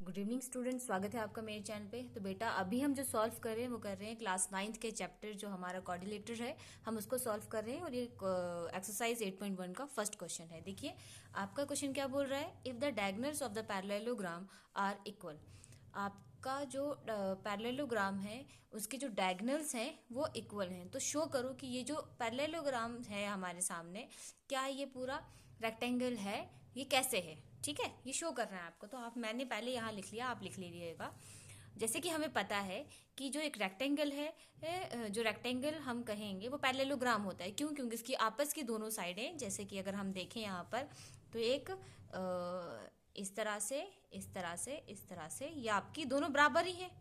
Good evening student, स्वागत है आपका मेरे चैनल पे। तो बेटा अभी हम जो सॉल्व कर रहे हैं वो कर रहे हैं क्लास 9th के चैप्टर जो हमारा कोऑर्डिनेटर है हम उसको सॉल्व कर रहे हैं। और ये एक्सरसाइज 8.1 का फर्स्ट क्वेश्चन है। देखिए आपका क्वेश्चन क्या बोल रहा है, if the diagonals of the parallelogram are equal. आपका जो पैरेललोग्राम है उसके जो डायगोनल्स हैं वो इक्वल हैं, तो शो करो कि ये जो पैरेललोग्राम है हमारे सामने क्या ये पूरा रेक्टेंगल है, ये कैसे है। ठीक है, ये शो कर रहा है आपको। तो आप मैंने पहले यहाँ लिख लिया, आप लिख लीजिएगा। जैसे कि हमें पता है कि जो एक रेक्टेंगल है, जो रेक्टेंगल हम कहेंगे वो पैरेललोग्राम होता है। क्यों? क्योंकि इसकी आपस की दोनों साइडें, जैसे कि अगर हम देखें यहाँ पर तो एक इस तरह से, इस तरह से, इस तरह से, ये आपकी दोनों बराबर ही है।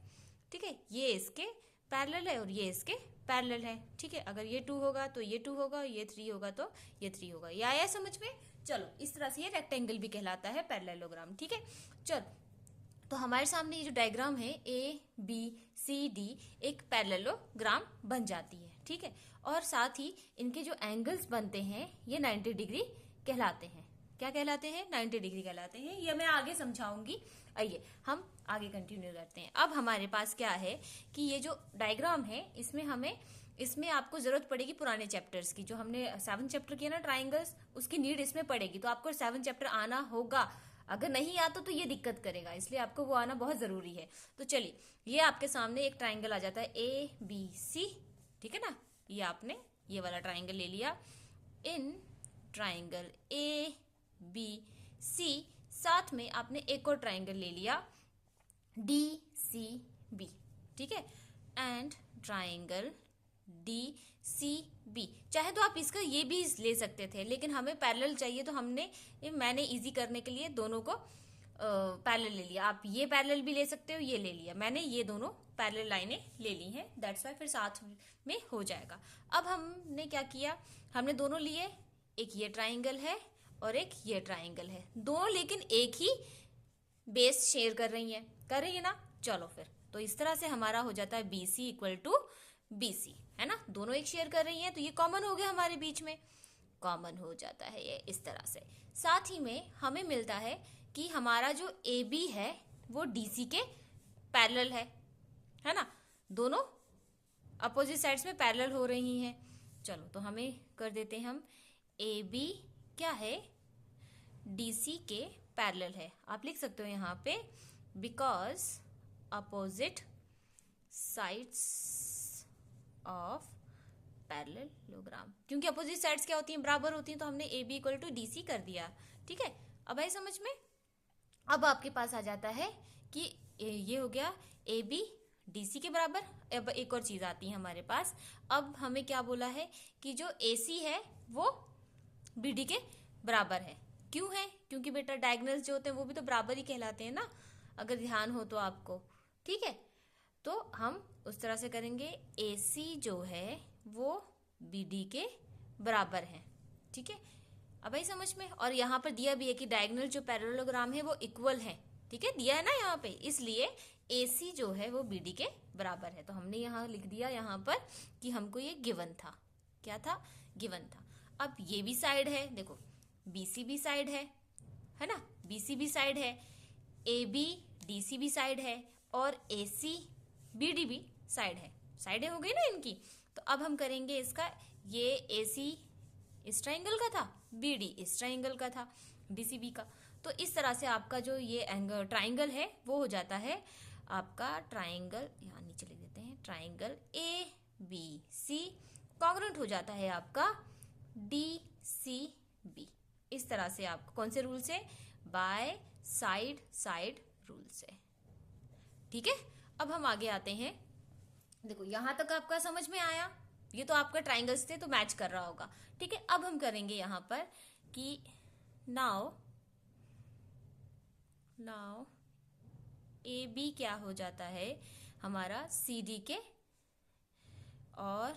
ठीक है, ये इसके पैरेलल है और ये इसके पैरेलल है। ठीक है, अगर ये 2 होगा तो ये 2 होगा, ये 3 होगा तो ये 3 होगा। ये आया समझ में? चलो, इस तरह से ये रेक्टेंगल भी कहलाता है पैरेललोग्राम। ठीक है, चल तो हमारे सामने ये जो डायग्राम है ए बी सी डी एक पैरेललोग्राम बन जाती है। ठीक है, और साथ ही इनके जो एंगल्स बनते हैं ये 90 डिग्री कहलाते हैं। क्या कहलाते हैं? 90 डिग्री कहलाते हैं। ये मैं आगे समझाऊंगी। आइए हम आगे कंटिन्यू करते हैं। अब हमारे पास क्या है कि ये जो डायग्राम है इसमें आपको जरूरत पड़ेगी पुराने चैप्टर्स की। जो हमने 7 चैप्टर किया ना ट्राइंगल्स, उसकी नीड इसमें पड़ेगी। तो आपको 7 चैप्टर आना होगा। अगर नहीं आता तो ये दिक्कत करेगा, इसलिए आपको वो आना बहुत जरूरी है। तो चलिए, ये आपके सामने एक ट्राइंगल आ जाता है ए बी सी। ठीक है ना, ये आपने ये वाला ट्राइंगल ले लिया। इन ट्राइंगल ए बी सी साथ में आपने एक और ट्राइंगल ले लिया डी सी बी। ठीक है, and triangle D C B. चाहे तो आप इसका ये भी ले सकते थे, लेकिन हमें पैरेलल चाहिए तो मैंने इजी करने के लिए दोनों को पैरेलल ले लिया। आप ये पैरेलल भी ले सकते हो, ये ले लिया मैंने, ये दोनों पैरेलल लाइनें ले ली हैं। दैट्स वाई फिर साथ में हो जाएगा। अब हमने क्या किया, हमने दोनों लिए, एक ये ट्राइंगल है और एक ये ट्राइंगल है, दोनों लेकिन एक ही बेस शेयर कर रही है ना। चलो फिर, तो इस तरह से हमारा हो जाता है B C equal to B C, है ना। दोनों एक शेयर कर रही हैं तो ये कॉमन हो गया, हमारे बीच में कॉमन हो जाता है ये इस तरह से। साथ ही में हमें मिलता है कि हमारा जो ए बी है वो डी सी के पैरेलल है ना। दोनों अपोजिट साइड्स में पैरेलल हो रही हैं। चलो तो हमें कर देते हैं, हम ए बी क्या है, डी सी के पैरेलल है। आप लिख सकते हो यहाँ पे because opposite sides of parallelogram, क्योंकि अपोजिट साइड्स क्या होती हैं, बराबर होती हैं। तो हमने A B equal to D C कर दिया। ठीक है, अब आई समझ में। अब आपके पास आ जाता है कि ये हो गया ए बी डी सी के बराबर। अब एक और चीज आती है हमारे पास। अब हमें क्या बोला है कि जो ए सी है वो बी डी के बराबर है। क्यों है? क्योंकि बेटा डायगोनल्स जो होते हैं वो भी तो बराबर ही कहलाते हैं ना, अगर ध्यान हो तो आपको। ठीक है, तो हम उस तरह से करेंगे, ए सी जो है वो बी डी के बराबर है। ठीक है, अब भाई समझ में। और यहाँ पर दिया भी है कि डायगोनल जो पैरेललोग्राम है वो इक्वल है। ठीक है, दिया है ना यहाँ पे, इसलिए ए सी जो है वो बी डी के बराबर है। तो हमने यहाँ लिख दिया यहाँ पर कि हमको ये गिवन था। क्या था? गिवन था। अब ये भी साइड है, देखो बी सी भी साइड है ना, बी सी भी साइड है, ए बी डी सी भी साइड है, और ए सी बी डी भी साइड है। साइडें हो गई ना इनकी। तो अब हम करेंगे इसका, ये ए सी इस ट्राइंगल का था, बी डी इस ट्राइंगल का था, डी सी बी का। तो इस तरह से आपका जो ये एंगल ट्राइंगल है वो हो जाता है आपका ट्राइंगल, यहाँ नीचे लिख देते हैं, triangle A B C congruent हो जाता है आपका डी सी बी। इस तरह से आपको कौन से रूल से? बाय साइड साइड रूल से। ठीक है, अब हम आगे आते हैं। देखो यहां तक आपका समझ में आया, ये तो आपका ट्राइंगल्स थे तो मैच कर रहा होगा। ठीक है, अब हम करेंगे यहां पर कि नाउ ए बी क्या हो जाता है हमारा सी डी के, और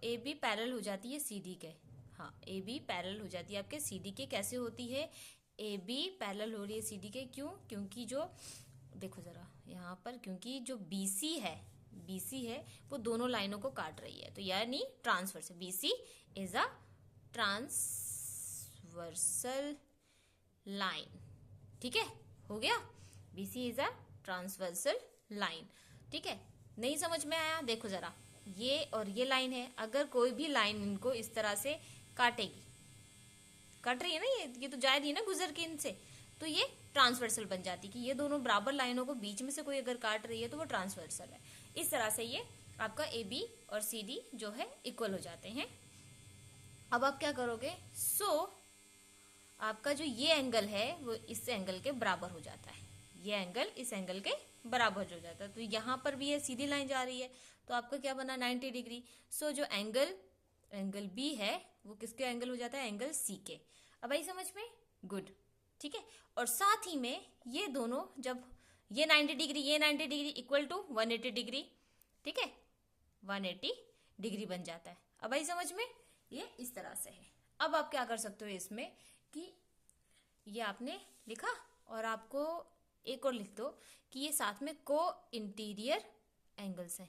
ए बी पैरेलल हो जाती है सी डी के। हाँ, ए बी पैरेलल हो जाती है आपके सी डी के। कैसे होती है? ए बी पैरेलल हो रही है सी डी के, क्यों? क्योंकि जो देखो जरा यहाँ पर, क्योंकि जो बी सी है वो दोनों लाइनों को काट रही है, तो यानी transverse. B C is a transversal line. ठीक है, हो गया, BC is a transversal line. ठीक है, नहीं समझ में आया, देखो जरा, ये और ये लाइन है, अगर कोई भी लाइन इनको इस तरह से काटेगी, कट रही है ना, ये तो जा रही है ना गुजर के इनसे, तो ये ट्रांसवर्सल बन जाती कि ये दोनों बराबर लाइनों को बीच में से कोई अगर काट रही है तो वो ट्रांसवर्सल है। इस तरह से ये आपका AB और CD जो है इक्वल हो जाते हैं। अब आप क्या करोगे, आपका जो ये एंगल है वो इस एंगल के बराबर हो जाता है, ये एंगल इस एंगल के बराबर हो जाता है। तो यहाँ पर भी ये सीधी लाइन जा रही है, तो आपका क्या बना, 90 डिग्री। जो एंगल B है वो किसके एंगल हो जाता है, एंगल C के। अब आई समझ में, गुड। ठीक है, और साथ ही में ये दोनों, जब ये 90 डिग्री ये 90 डिग्री इक्वल टू 180 डिग्री, ठीक है, 180 डिग्री बन जाता है। अब आई समझ में, ये इस तरह से है। अब आप क्या कर सकते हो इसमें कि ये आपने लिखा, और आपको एक और लिख दो कि ये साथ में को इंटीरियर एंगल्स हैं,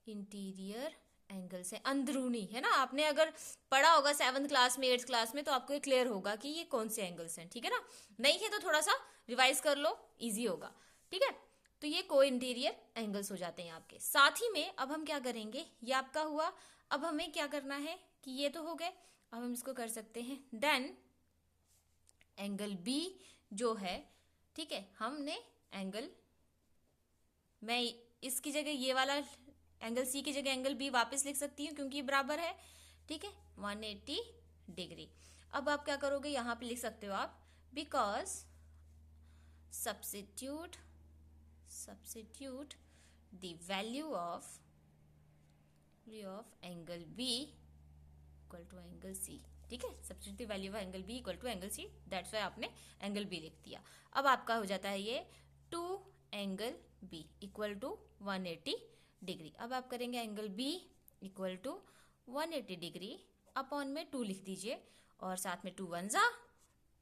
इंटीरियर एंगल्स है, अंदरूनी है ना। आपने अगर पढ़ा होगा 7th क्लास में 8th क्लास में, तो आपको ये क्लियर होगा कि ये कौन से एंगल्स हैं। ठीक है ना, नहीं है तो थोड़ा सा रिवाइज कर लो, इजी होगा। ठीक है, तो ये को इंटीरियर एंगल्स हो जाते हैं आपके। साथ ही में अब हम क्या करेंगे, ये आपका हुआ, अब हमें क्या करना है कि ये तो हो गए, अब हम इसको कर सकते हैं देन एंगल B जो है, ठीक है, हमने एंगल, मैं इसकी जगह ये वाला एंगल C की जगह एंगल B वापस लिख सकती हूँ क्योंकि बराबर है। ठीक है, 180 डिग्री। अब आप क्या करोगे, यहां पे लिख सकते हो आप, because substitute the value of angle B equal to angle C। ठीक है, substitute the value of angle B equal to angle C, that's why आपने एंगल B लिख दिया। अब आपका हो जाता है ये 2 angle B equal to 180 degree. अब आप करेंगे angle B equal to 180 degree upon में 2 लिख दीजिए, और साथ में 2 1 जा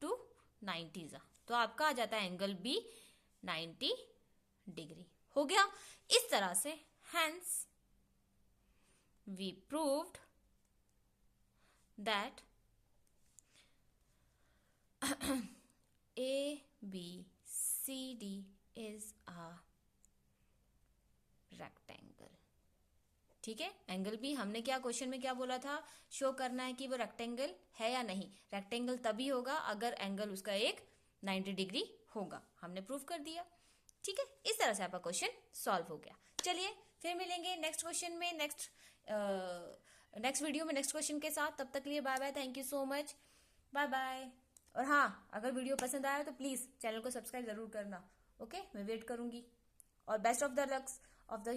2 90 जा, तो आपका आ जाता है एंगल B 90 डिग्री। हो गया इस तरह से। Hence we proved that ABCD is a rectangle. ठीक है, एंगल B हमने क्या क्वेश्चन में क्या बोला था, शो करना है कि वो रेक्टेंगल है या नहीं। रेक्टेंगल तभी होगा अगर एंगल उसका एक 90 डिग्री होगा, हमने प्रूव कर दिया। ठीक है, इस तरह से आपका क्वेश्चन सॉल्व हो गया। चलिए फिर मिलेंगे नेक्स्ट क्वेश्चन में, नेक्स्ट वीडियो में नेक्स्ट क्वेश्चन के साथ। तब तक के लिए bye bye, thank you so much, bye bye. और हाँ, अगर वीडियो पसंद आया तो प्लीज चैनल को सब्सक्राइब जरूर करना। ओके, मैं वेट करूंगी। और best of the lux of the